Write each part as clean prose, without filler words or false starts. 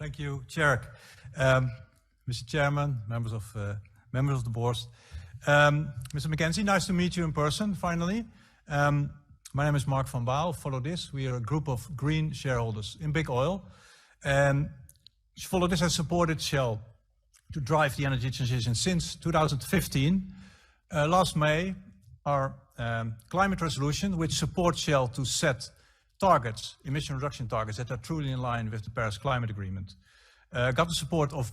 Thank you, Chair. Mr. Chairman, members of the board. Mr. McKenzie, nice to meet you in person, finally. My name is Mark van Baal. Follow This. We are a group of green shareholders in big oil. And Follow This has supported Shell to drive the energy transition since 2015. Last May, our climate resolution, which supports Shell to set targets, emission reduction targets that are truly in line with the Paris Climate Agreement, got the support of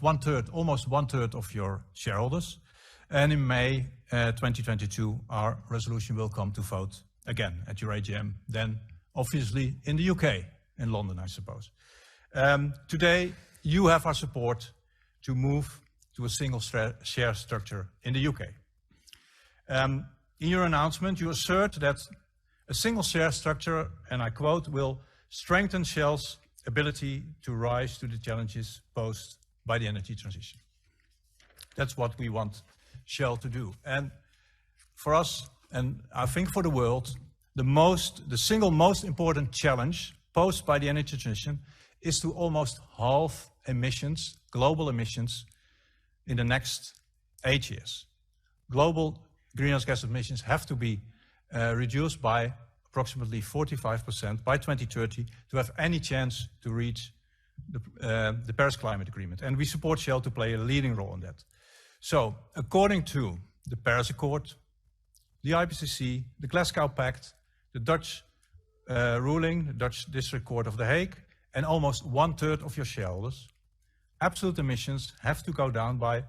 almost one third of your shareholders. And in May 2022, our resolution will come to vote again at your AGM, then obviously in the UK, in London, I suppose. Today, you have our support to move to a single share structure in the UK. In your announcement, you assert that a single share structure, and I quote, will strengthen Shell's ability to rise to the challenges posed by the energy transition. That's what we want Shell to do. And for us, and I think for the world, the single most important challenge posed by the energy transition is to almost halve emissions, global emissions, in the next 8 years. Global greenhouse gas emissions have to be reduced by approximately 45% by 2030 to have any chance to reach the Paris Climate Agreement. And we support Shell to play a leading role in that. So, according to the Paris Accord, the IPCC, the Glasgow Pact, the Dutch ruling, the Dutch District Court of The Hague, and almost one third of your shareholders, absolute emissions have to go down by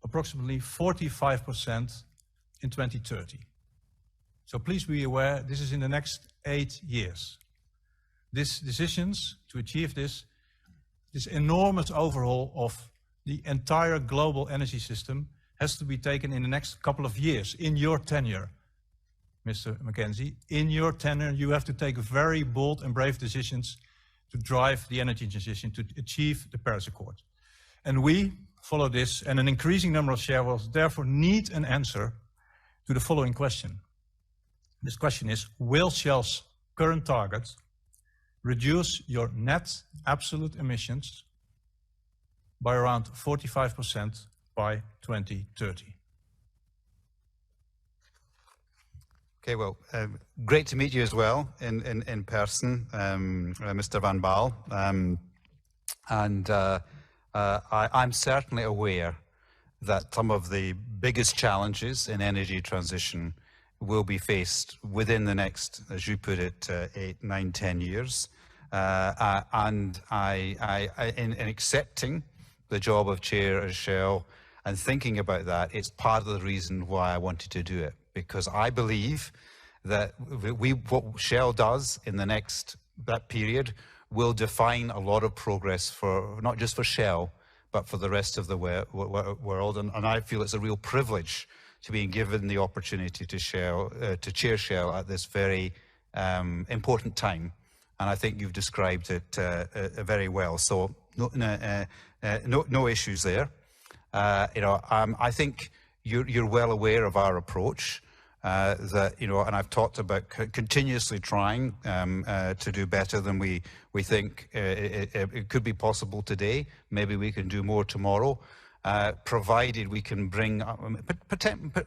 approximately 45% in 2030. So please be aware, this is in the next 8 years. These decisions to achieve this enormous overhaul of the entire global energy system has to be taken in the next couple of years, in your tenure, Mr. McKenzie. In your tenure, you have to take very bold and brave decisions to drive the energy transition to achieve the Paris Accord. And we Follow This, and an increasing number of shareholders therefore need an answer to the following question. This question is, will Shell's current target reduce your net absolute emissions by around 45% by 2030? Okay, well, great to meet you as well in person, Mr. Van Baal. I'm certainly aware that some of the biggest challenges in energy transition will be faced within the next, as you put it, 8, 9, 10 years. And in accepting the job of chair at Shell and thinking about that, it's part of the reason why I wanted to do it. Because I believe that what Shell does in the that period will define a lot of progress for, not just for Shell, but for the rest of the world. And I feel it's a real privilege to be given the opportunity to chair Shell at this very important time. And I think you've described it very well. So no issues there. I think you're well aware of our approach. And I've talked about continuously trying to do better than we think it could be possible today. Maybe we can do more tomorrow, provided we can bring,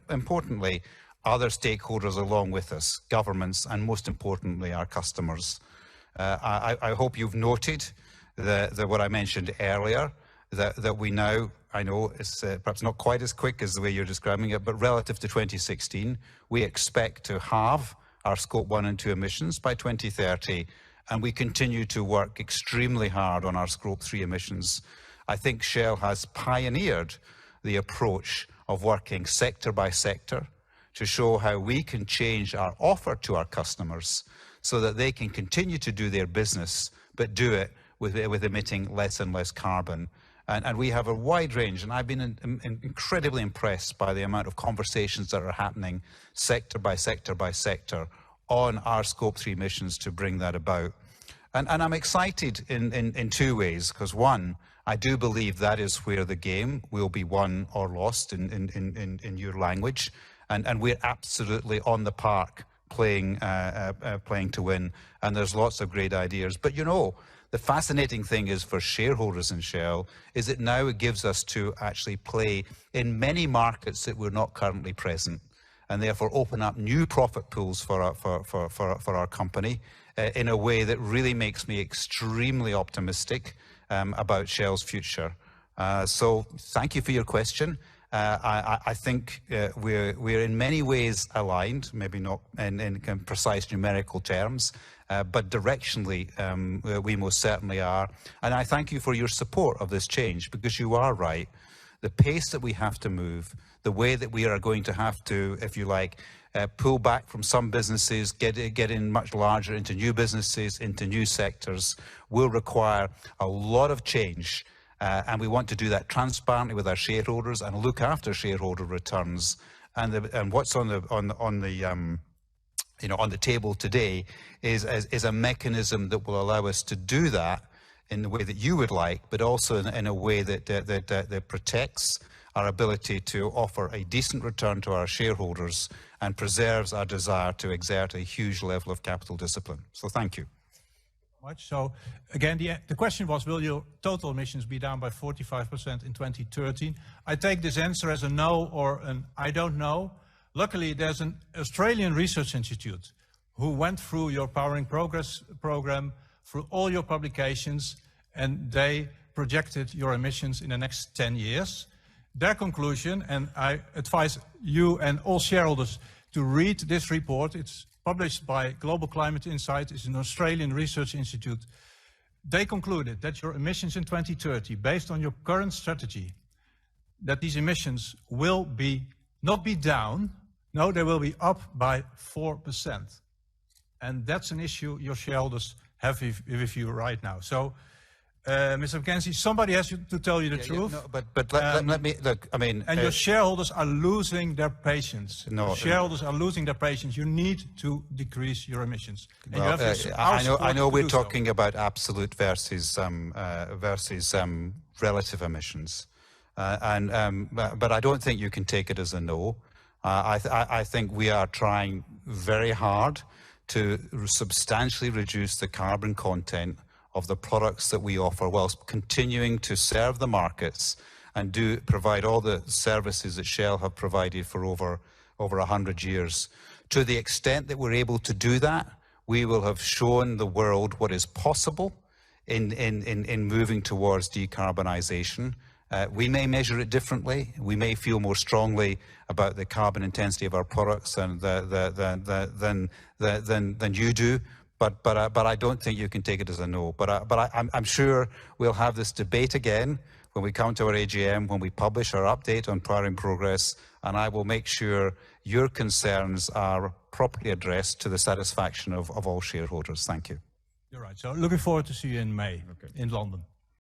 importantly, other stakeholders along with us, governments, and most importantly, our customers. I hope you've noted what I mentioned earlier, that we now, I know it's perhaps not quite as quick as the way you're describing it, but relative to 2016, we expect to halve our Scope 1 and 2 emissions by 2030, and we continue to work extremely hard on our Scope 3 emissions. I think Shell has pioneered the approach of working sector by sector to show how we can change our offer to our customers so that they can continue to do their business, but do it with emitting less and less carbon. And we have a wide range, and I've been incredibly impressed by the amount of conversations that are happening sector by sector by sector on our Scope 3 emissions to bring that about. And I'm excited in two ways, because one, I do believe that is where the game will be won or lost in your language, and we're absolutely on the park playing to win, and there's lots of great ideas. But The fascinating thing is for shareholders in Shell is that now it gives us to actually play in many markets that we're not currently present, and therefore open up new profit pools for our company in a way that really makes me extremely optimistic about Shell's future. So thank you for your question. I think we're in many ways aligned, maybe not in precise numerical terms, but directionally we most certainly are. And I thank you for your support of this change, because you are right. The pace that we have to move, the way that we are going to have to, if you like, pull back from some businesses, get in much larger into new businesses, into new sectors, will require a lot of change. And we want to do that transparently with our shareholders and look after shareholder returns. And what's on the table today is a mechanism that will allow us to do that in the way that you would like, but also in a way that protects our ability to offer a decent return to our shareholders and preserves our desire to exert a huge level of capital discipline. So thank you. Much. So again, the question was, will your total emissions be down by 45% in 2013? I take this answer as a no or an I don't know. Luckily, there's an Australian research institute who went through your Powering Progress program, through all your publications, and they projected your emissions in the next 10 years. Their conclusion, and I advise you and all shareholders to read this report. It's published by Global Climate Insight. It's an Australian research institute. They concluded that your emissions in 2030, based on your current strategy, that these emissions will not be down, no, they will be up by 4%. And that's an issue your shareholders have with you right now. So, Mr. McKenzie, somebody has to tell you the truth. No, but let me, look, I mean... And your shareholders are losing their patience. No, shareholders are losing their patience. You need to decrease your emissions. And well, I know we're talking about absolute versus relative emissions. But I don't think you can take it as a no. I think we are trying very hard to substantially reduce the carbon content of the products that we offer, whilst continuing to serve the markets and provide all the services that Shell have provided for over 100 years. To the extent that we're able to do that, we will have shown the world what is possible in moving towards decarbonisation. We may measure it differently. We may feel more strongly about the carbon intensity of our products than you do. But I don't think you can take it as a no. But I'm sure we'll have this debate again when we come to our AGM, when we publish our update on Powering Progress, and I will make sure your concerns are properly addressed to the satisfaction of all shareholders. Thank you. You're right. So looking forward to see you in May in London.